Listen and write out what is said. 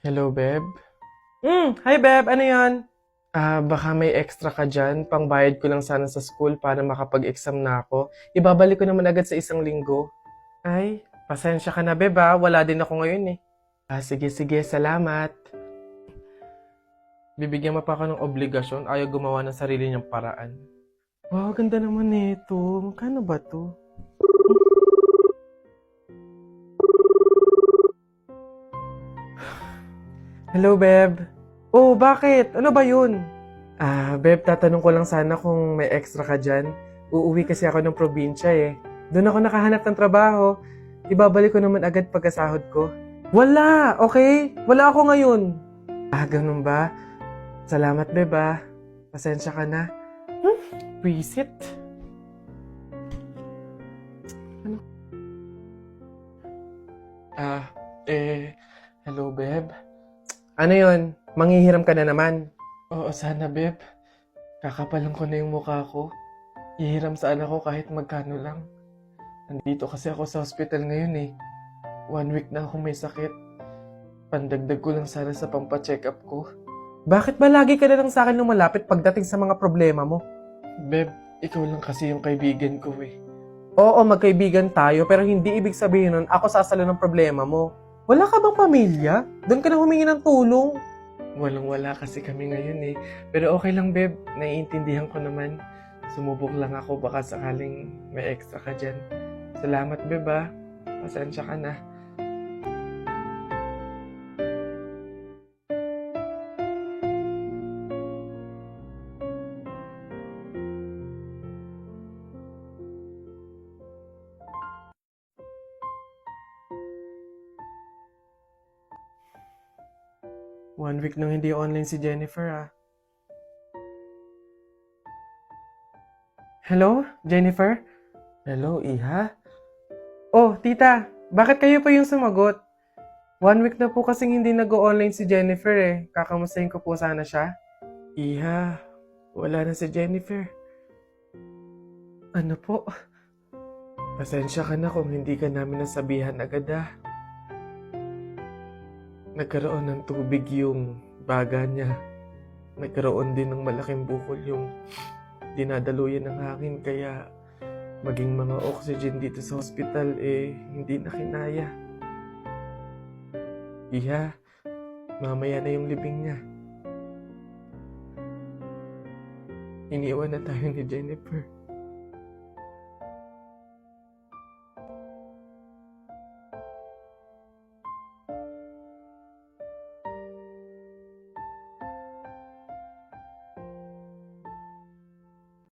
Hello, Beb. Hi Beb, ano yan? Baka may extra ka dyan. Pangbayad ko lang sana sa school para makapag-exam na ako. Ibabalik ko naman agad sa isang linggo. Ay, pasensya ka na, Beb, ah. Wala din ako ngayon eh. Sige, sige. Salamat. Bibigyan mo pa ako ng obligasyon. Ayaw gumawa ng sarili niyang paraan. Wow, ganda naman nito. Magkano ba to? Hello, Beb. Oh, bakit? Ano ba yun? Beb, tatanong ko lang sana kung may extra ka dyan. Uuwi kasi ako ng probinsya eh. Doon ako nakahanap ng trabaho. Ibabalik ko naman agad pagkasahod ko. Wala, okay? Wala ako ngayon. Ganun ba? Salamat, Beb, ah. Pasensya ka na. Visit? Ano? Ah, hello, Beb. Ano yon? Manghihiram ka na naman? Oo, sana, Beb. Kakapalan ko na yung mukha ko. Ihiram sa anak ko kahit magkano lang. Nandito kasi ako sa hospital ngayon eh. 1 week na akong may sakit. Pandagdag ko lang sana sa pampacheck up ko. Bakit ba lagi ka na lang sa akin lumalapit pagdating sa mga problema mo? Beb, ikaw lang kasi yung kaibigan ko eh. Oo, magkaibigan tayo pero hindi ibig sabihin nun ako sasalo ng problema mo. Wala ka bang pamilya? Doon ka na humingi ng tulong. Walang-wala kasi kami ngayon eh. Pero okay lang, Beb. Naiintindihan ko naman. Sumubok lang ako baka sakaling may extra ka dyan. Salamat, Beb, ah. Pasensya ka na. One week nang hindi online si Jennifer, ah. Hello, Jennifer? Hello, Iha? Oh, tita, bakit kayo pa yung sumagot? 1 week na po kasing hindi nag-online si Jennifer eh. Kakamustahin ko po sana siya. Iha, wala na si Jennifer. Ano po? Pasensya ka na kung hindi ka namin nasabihan agad ah. Nagkaroon ng tubig yung baga niya. Nagkaroon din ng malaking bukol yung dinadaluyan ng hangin kaya maging mga oxygen dito sa hospital eh hindi na kinaya. Iha, mamaya na yung libing niya. Iniwan na tayo ni Jennifer.